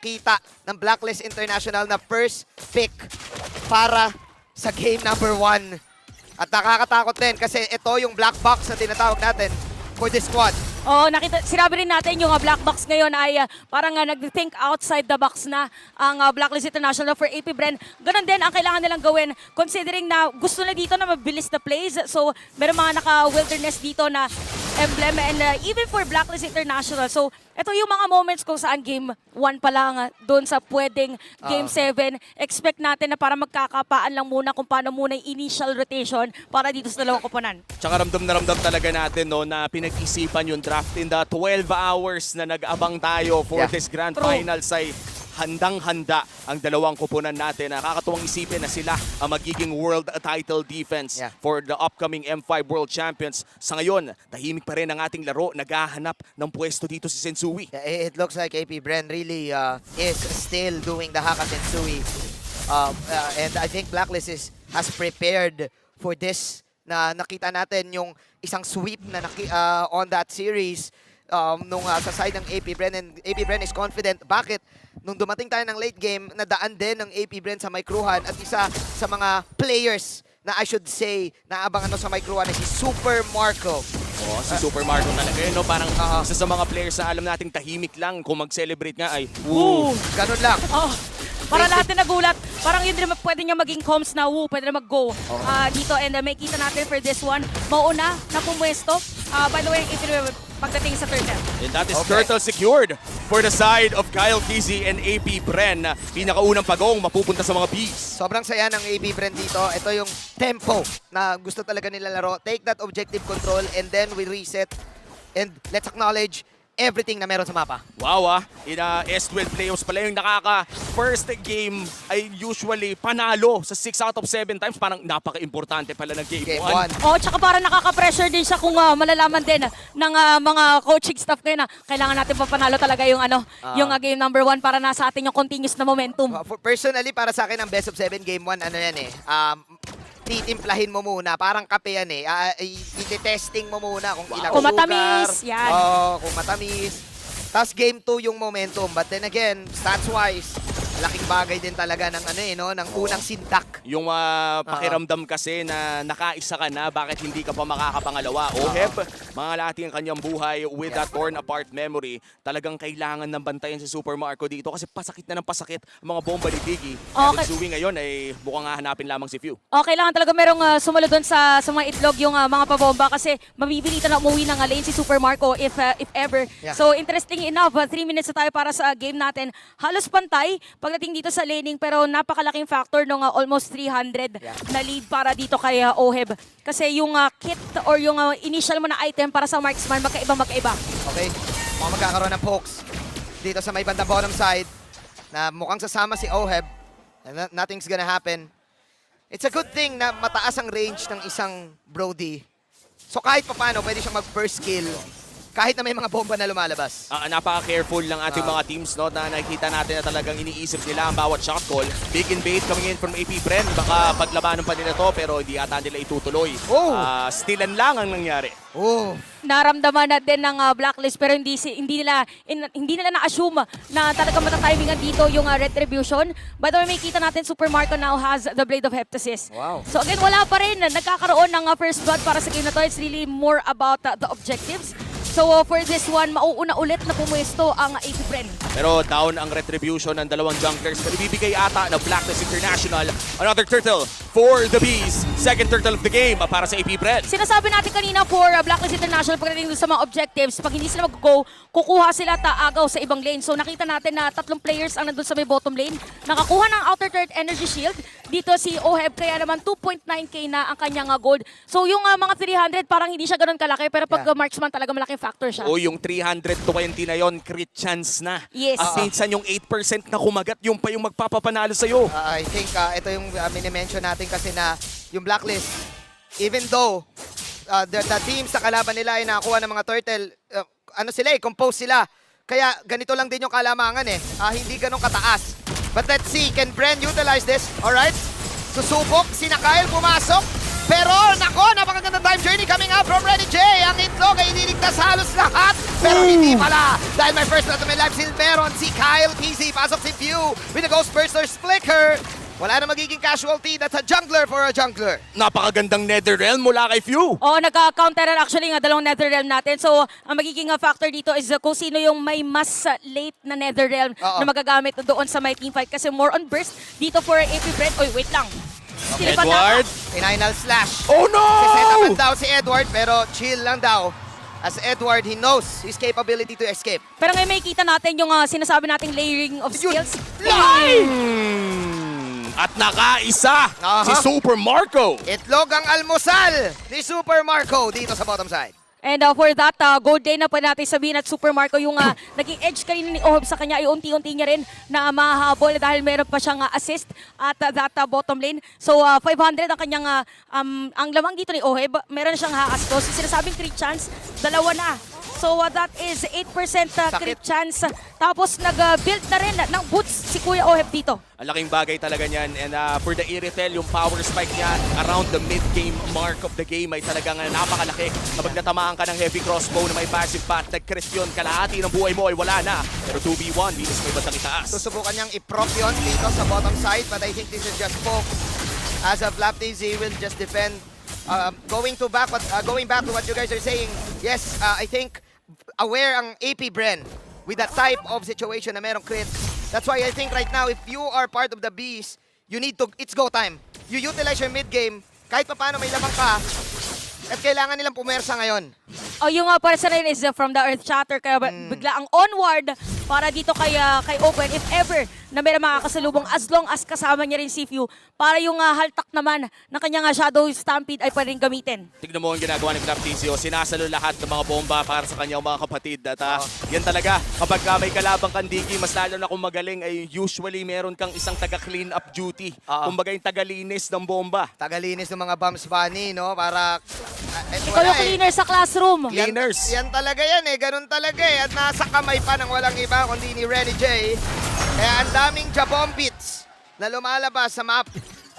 kita ng Blacklist International na first pick para sa game number 1. At nakakatakot din kasi ito yung black box na tinatawag natin for this squad. Oo, sinabi rin natin yung black box ngayon ay parang nag-think outside the box na ang Blacklist International for AP Bren. Ganon din ang kailangan nilang gawin considering na gusto na dito na mabilis na plays. So, meron mga naka-wilderness dito na emblem and even for Blacklist International. So, ito yung mga moments kung saan game 1 pa lang doon sa pwedeng game 7. Expect natin na para magkakapaan lang muna kung paano muna yung initial rotation para dito sa dalawang koponan. Tsaka ramdam na ramdam talaga natin no, na pinag-isipan yung draft in the 12 hours na nag-abang tayo for this grand finals ay handang-handa ang dalawang koponan natin. Nakakatuwang isipin na sila ang magiging world title defense for the upcoming M5 World Champions. Sa ngayon, tahimik pa rin ang ating laro. Naghahanap ng pwesto dito si Sensui. Yeah, it looks like AP Bren really is still doing the Haka Sensui. And I think Blacklist has prepared for this. Na nakita natin yung isang sweep na on that series nung sa side ng AP Bren, and AP Bren is confident. Bakit? Nung dumating tayo ng late game, nadaan din ng AP Bren sa Micruhan at isa sa mga players na I should say naabangan sa Micruhan ay si Super Marco. Oh, si Super Marco talaga yun, no? Parang isa sa mga players na alam nating tahimik lang kung mag-celebrate nga ay woo! Ganun lang. Oh, para lahat na nagulat. Parang yun din pwede niya maging comms na woo, pwede na mag-go dito. And may kita natin for this one. Mauna na pumwesto. By the way, pagdating sa turtle. And that is turtle secured for the side of Kyle Kizzy and AP Bren. Pinakaunang pagong mapupunta sa mga Bs. Sobrang saya ng AB Bren dito. Ito yung tempo na gusto talaga nila laro. Take that objective control and then we reset. And let's acknowledge everything na meron sa mapa. Wow in S12 playoffs pala yung first game ay usually panalo sa 6 out of 7 times. Parang napaka-importante pala ng game 1. Oh, tsaka parang nakaka-pressure din siya kung malalaman din ng mga coaching staff kayo na kailangan natin papanalo talaga yung yung game number 1 para nasa atin yung continuous na momentum. Personally, para sa akin ang best of 7 game 1, ano yan titimplahin mo muna. Parang kape yan i-testing mo muna kung ilang kung sugar. matamis, yan. Kung matamis. Tapos game 2 yung momentum. But then again, stats-wise, laking bagay din talaga ng ng unang sintak. Yung pakiramdam kasi na nakaisa ka na, bakit hindi ka pa makakapangalawa? Oheb, mga lati ang kanyang buhay with that torn apart memory. Talagang kailangan ng bantayan si Super Marco dito kasi pasakit na ng pasakit ang mga bomba ni Tiggy. Okay. Sensui ngayon ay mukhang hahanapin lamang si Few. Kailangan talaga merong sumalo doon sa mga itlog yung mga pabomba kasi mabibilitan na umuwi ng lane si Super Marco if ever. Yeah. So interesting enough, 3 minutes na tayo para sa game natin. Halos pantay pagdating dito sa laning pero napakalaking factor nung almost 300 na lead para dito kay Oheb. Kasi yung kit or yung initial mo na item para sa marksman magkaiba. Okay, mukhang magkakaroon ng pokes dito sa may bandang bottom side na mukhang sasama si Oheb. And nothing's gonna happen. It's a good thing na mataas ang range ng isang Brody. So kahit paano, pwede siyang mag-first kill kahit na may mga bomba na lumalabas. Napaka-careful ng ating mga teams, no, na nakikita natin na talagang iniisip nila ang bawat shot call. Big and bait coming in from AP Bren. Baka paglabanan pa nila to pero hindi ata nila itutuloy. Stealan lang ang nangyari. Naramdaman na din ng Blacklist pero hindi nila na-assume na talagang matatimingan dito yung Retribution. By the way, may kita natin Super Marco now has the Blade of Heptasis. Wow. So again, wala pa rin. Nagkakaroon ng first blood para sa game na to. It's really more about the objectives. So for this one, mauuna ulit na pumwesto ang AP Bren. Pero down ang Retribution ng dalawang junglers. Pero ibibigay ata ng Blacklist International another turtle for the Bees. Second turtle of the game para sa AP Bren. Sinasabi natin kanina for Blacklist International pagdating sa mga objectives, pag hindi sila mag-go, kukuha sila taagaw sa ibang lane. So nakita natin na 3 players ang nandun sa may bottom lane. Nakakuha ng outer third energy shield. Dito si Oheb, kaya naman 2.9k na ang kanyang gold. So yung mga 300 parang hindi siya ganun kalaki, pero pag marksman talaga malaking factor siya. Yung 320 na yon, crit chance na. Yes. Minsan yung 8% na kumagat, yung pa yung magpapapanalo sa'yo. I think ito yung mini-mention natin kasi na yung Blacklist, even though the teams sa kalaban nila ay nakakuha ng mga turtle, compose sila. Kaya ganito lang din yung kalamangan hindi ganun kataas. But let's see, can Bren utilize this? Alright, susubok, si Kyle pumasok. Pero nako, napakagandang time journey coming up from Renny J. Ang itlog ay iniligtas halos lahat. Pero hindi pala. Dahil may first blood to my life still meron si Kyle PZ. Pasok si Pew with the Ghost Burster's Flicker. Wala na magiging casualty. That's a jungler for a jungler. Napakagandang Netherrealm mula kay Few. Oo, nagka-counter actually nga dalawang Netherrealm natin. So, ang magiging factor dito is kung sino yung may mas late na Netherrealm na magagamit doon sa my teamfight. Kasi more on burst dito for AP Brent. Oy, wait lang. Silipan Edward. Final slash. Oh no! Sisetapan daw si Edward pero chill lang daw. As Edward, he knows his capability to escape. Pero ngayon may kita natin yung sinasabi nating layering of skills. At nakaisa Aha. si Super Marco. Itlog ang almusal ni Super Marco dito sa bottom side. And for that, gold day na po natin sabihin at Super Marco yung naging edge kanina ni Oheb sa kanya ay unti-unti niya rin na mahabol dahil meron pa siyang assist at that bottom lane. So 500 ang kanyang, ang lamang dito ni Oheb, meron siyang haastos. So, sinasabing crit chance, dalawa na. So that is 8% crit chance. Tapos nag-build na rin ng boots si Kuya Oheb dito. Ang laking bagay talaga niyan. And for the Iritel, yung power spike niya around the mid-game mark of the game ay talagang napakalaki. Kapag natamaan ka ng heavy crossbow na may passive path, nag-crit yun, kalahati ng buhay mo ay wala na. Pero 2v1, Venus may batang itaas. Susubukan niyang i-proc yun dito sa bottom side, but I think this is just poke. As of Laptizi will just defend. Going back to what you guys are saying, yes, I think aware ang AP Bren with that type of situation na merong crit. That's why I think right now, if you are part of the Beast, you need to, it's go time. You utilize your mid-game, kahit pa paano may lamang ka, at kailangan nilang pumersa ngayon. Oh, yung para sa rin is from the Earth Shatter kaya bigla ang onward para dito kay Open if ever na meron makakasalubong as long as kasama niya rin si Few para yung haltak naman ng kanyang Shadow Stampede ay pwedeng gamitin. Tignan mo ang ginagawa ni Flaptizio. Sinasalo lahat ng mga bomba para sa kanyang mga kapatid. At yan talaga, kapag may kalabang kandiki, mas lalo na kung magaling ay usually meron kang isang taga-clean up duty. Kumbaga yung tagalinis ng bomba. Tagalinis ng mga bombs bunny, no? Para... Ikaw yung cleaner sa classroom. Cleaners. Yan talaga yan eh, ganun talaga eh. At nasa kamay pa ng walang iba kundi ni Renny J. Kaya ang daming Jabombits na lumalabas sa map.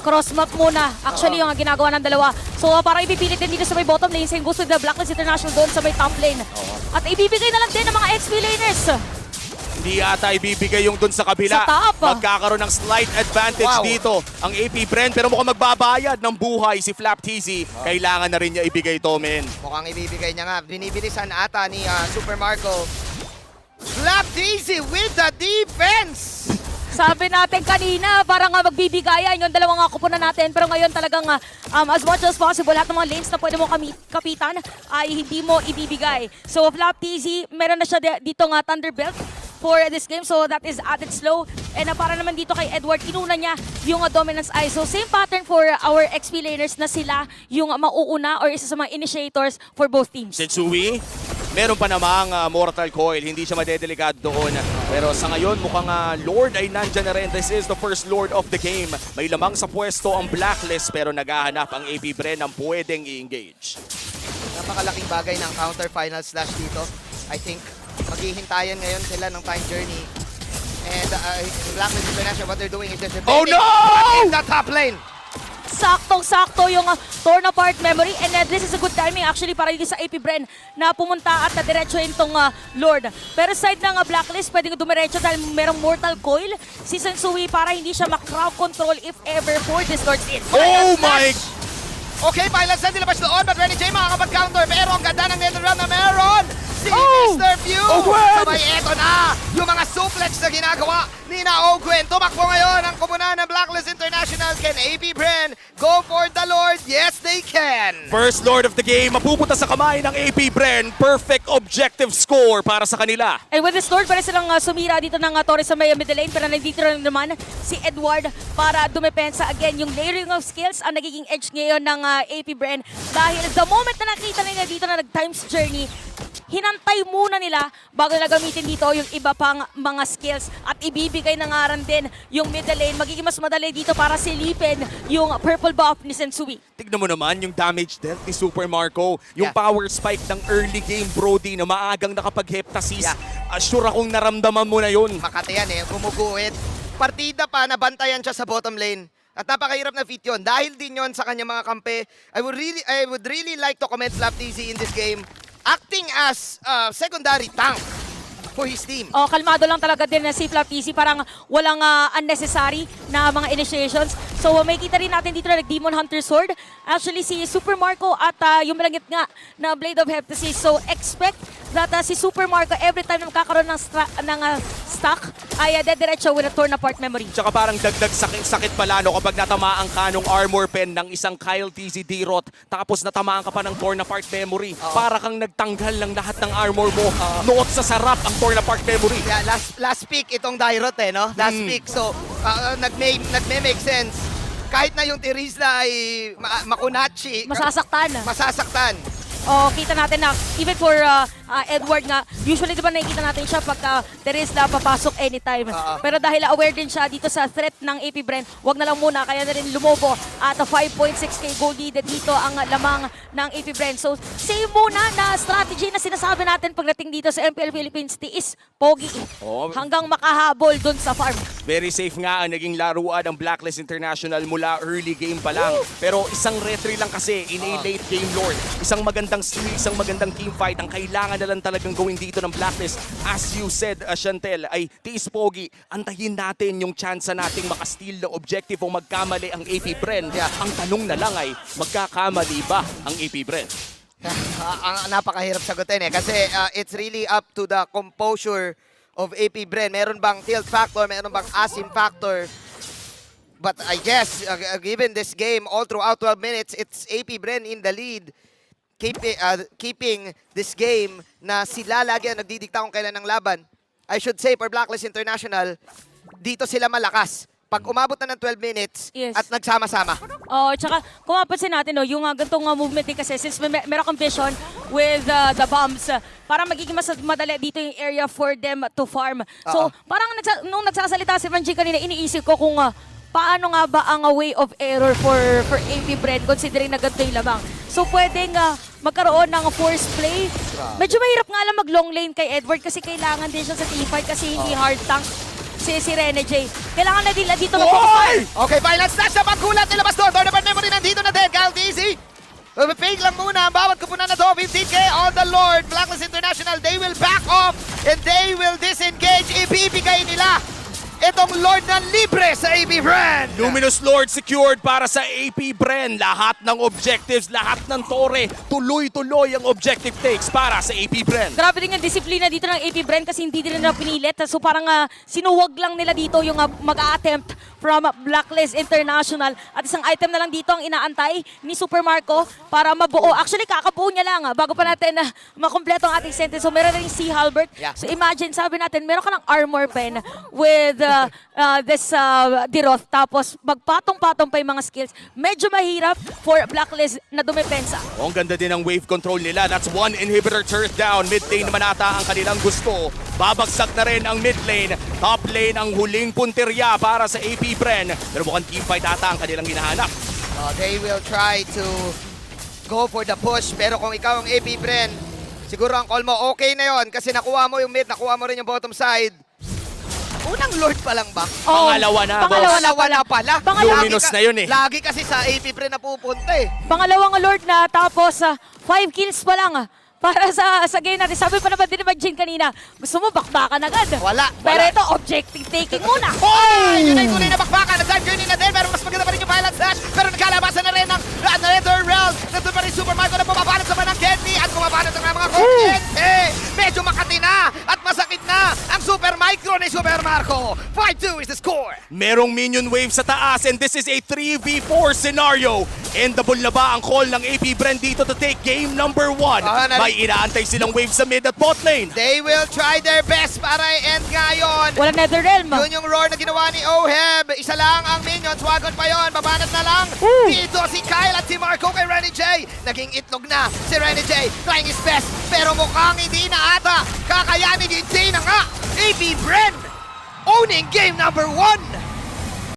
Cross map muna. Actually, yung ginagawa ng dalawa. So, para ipipilit din dito sa may bottom lane, same goes with the Blacklist International doon sa may top lane. At ibibigay na lang din ng mga XP laners. Hindi ata ibibigay yung dun sa kabila. Sa top. Magkakaroon ng slight advantage dito ang AP Bren. Pero mukhang magbabayad ng buhay si Flaptizi. Kailangan na rin niya ibigay to, men. Mukhang ibibigay niya nga. Binibilisan ata ni Super Marco. Flaptizi with the defense! Sabi natin kanina, parang magbibigayan yung dalawang kupunan natin. Pero ngayon talagang as much as possible, lahat ng mga lanes na pwede mo kapitan ay hindi mo ibibigay. So Flaptizi, meron na siya dito nga Thunderbelt for this game. So that is added slow. And para naman dito kay Edward, inuna niya yung Dominance Eye. So same pattern for our XP laners na sila yung mauuna or isa sa mga initiators for both teams. Sensui, meron pa namang Mortal Coil. Hindi siya madedelikado doon. Pero sa ngayon, mukhang Lord ay nandyan na rin. This is the first Lord of the game. May lamang sa pwesto ang Blacklist pero naghahanap ang AP Bren ng pwedeng i-engage. Napakalaking bagay ng counter final slash dito. I think maghihintayan ngayon sila ng time journey. And Blacklist International, what they're doing is just Oh no! in the top lane. Saktong-sakto yung torn apart memory and this is a good timing actually para dito sa AP Bren na pumunta at diretsuhin tong Lord. Pero side ng Blacklist, pwedeng dumiretso dahil merong Mortal Coil si Sensui para hindi siya crowd control if ever for this Lord's in. Oh my! Okay, Pilots na nilabas doon, but Renny J makakapag-counter. Pero ang ganda ng Netherrealm na meron si Mr. Few. Sabay eto na yung mga suplex na ginagawa ni na Ogwen. Tumakbo ngayon ang kumunan ng Blacklist International. Can AP Bren go for the Lord? Yes, they can. First Lord of the game, mapupunta sa kamay ng AP Bren. Perfect objective score para sa kanila. And with this Lord, pwede silang sumira dito ng Torres sa may middle lane. Pero nandito rin naman si Edward para dumepensa. Again, yung layering of skills ang nagiging edge ngayon ng AP Bren. Dahil the moment na nakita nila dito na nag-times journey, hinantay muna nila bago na gamitin dito yung iba pang mga skills at ibibigay na nga rin din yung middle lane. Magiging mas madali dito para silipin yung purple buff ni Sensui. Tignan mo naman yung damage dealt ni Super Marco. Yung power spike ng early game, Brody, na maagang nakapag-heptasis. Sure akong naramdaman mo na yun. Makati yan eh, gumuguhit. Partida pa, nabantayan siya sa bottom lane. At napakahirap na feat yun. Dahil din yun sa kanyang mga kampe, I would really like to commend FlapTZ in this game, acting as secondary tank for his team. Oh, kalmado lang talaga din na si FlapTZ, parang walang unnecessary na mga initiations. So may kita rin natin dito na nag-Demon Hunter Sword. Actually si Super Marco at yung malangit nga na Blade of Heptasis. So expect that si Super Marco every time na magkakaroon ng stock ay dediretso with a torn apart memory. Tsaka parang dagdag sakit pala no kapag natamaan ka nung armor pen ng isang Kyle TZ Dirot tapos natamaan ka pa ng torn apart memory. Para kang nagtanggal ng lahat ng armor mo. Noot sa sarap ang torn apart memory. Yeah, last pick itong Dairot no? Last pick. So, nagme-make sense. Kahit na yung Terizla ay makunachi. Masasaktan. Oh, kita natin na even for Edward nga, usually di ba nakikita natin siya pagka Terizla papasok anytime. Pero dahil aware din siya dito sa threat ng AP Bren, wag na lang muna, kaya na rin lumobo at 5.6k gold lead dito ang lamang ng AP Bren. So, same muna na strategy na sinasabi natin pagdating dito sa MPL Philippines, tiis, pogi, hanggang makahabol dun sa farm. Very safe nga ang naging laruan ng Blacklist International mula early game pa lang. Pero isang retry lang kasi in a late game lord. Isang magandang steal, isang magandang team fight ang kailangan na lang talagang gawin dito ng Blacklist. As you said, Chantel, ay tiis pogi. Antayin natin yung chance nating makasteal ng objective o magkamali ang AP Bren. Ang tanong na lang ay, magkakamali ba ang AP Bren? Ang napakahirap sagutin kasi it's really up to the composure of AP Bren. Meron bang tilt factor, meron bang asim factor? But I guess, given this game, all throughout 12 minutes, it's AP Bren in the lead. Keeping this game na sila lagi ang nagdidikta kung kailan ng laban. I should say, for Blacklist International, dito sila malakas. Pag umabot na ng 12 minutes at nagsama-sama. Oh, tsaka kung mapansin natin, yung ganitong movement din kasi, since meron kang vision with the bombs, para magiging mas madali dito yung area for them to farm. So, parang nung nagsasalita si Ranji kanina, iniisip ko kung paano nga ba ang way of error for AP Bren considering na ganito yung lamang. So pwedeng magkaroon ng force play. Medyo mahirap nga lang mag-long lane kay Edward kasi kailangan din siya sa teamfight kasi hindi hard tank si Rene J. Kailangan na din dito na focus. Okay, violent snatch na pagkulat nilabas doon. Torn apart memory nandito na din. Kyle TZ. Fake lang muna ang bawat kupunan na to. 15k on the Lord. Blacklist International, they will back off and they will disengage. Ibibigay nila itong Lord na libre sa AP Bren. Luminous Lord secured para sa AP Bren. Lahat ng objectives, lahat ng tore, tuloy-tuloy ang objective takes para sa AP Bren. Grabe din yung disiplina dito ng AP Bren kasi hindi din nila pinilit. So parang sinuwag lang nila dito yung mag-a-attempt from Blacklist International. At isang item na lang dito ang inaantay ni Super Marco para mabuo. Actually, kakabuo niya lang bago pa natin makompleto ang ating sentence. So meron rin si Halbert. So imagine, sabi natin, meron ka ng armor pen with this Diroth. Tapos magpatong-patong pa yung mga skills. Medyo mahirap for Blacklist na dumepensa. Ang ganda din ang wave control nila. That's one inhibitor turret down. Mid lane naman ata ang kanilang gusto. Babagsak na rin ang mid lane. Top lane ang huling punteriya para sa AP Bren. Pero mukhang teamfight ata ang kanilang hinahanap. They will try to go for the push. Pero kung ikaw ang AP Bren, siguro ang call mo okay na yon kasi nakuha mo yung mid, nakuha mo rin yung bottom side. Unang Lord pa lang ba? Pangalawa na, Pangalawa na pala. Luminous na yun eh. Lagi kasi sa AP Bren na pupunta eh. Pangalawang Lord na tapos 5 kills pa lang para sa game natin. Sabi pa naman din naman Jin kanina, gusto mo bakbakan agad. Wala. Pero ito, objective taking muna. Yun ay tuloy na bakbakan. Nag-dive journey na din. Pero mas maganda pa rin yung violent slash. Pero nagkalabasan na rin ng Nether Realm. Nandun pa rin Super Marco na pumapalat sa manang Kenny. At pumapalat ng mga kuryente. Medyo makati na. At masakit na ang Super Micro ni Super Marco. 5-2 is the score. Merong minion wave sa taas and this is a 3v4 scenario. Endable na ba ang call ng AP Bren dito to take game number 1? May inaantay silang wave sa mid at bot lane. They will try their best para i-end ngayon. Walang Nether Realm. Yun yung roar na ginawa ni Oheb. Isa lang ang minions. Wagon pa yon. Babanat na lang. Dito si Kyle at si Marco kay Rene J. Naging itlog na si Rene J. Trying his best. Pero mukhang hindi na ata. Kakayanin, hindi na nga. AP Bren owning game number 1.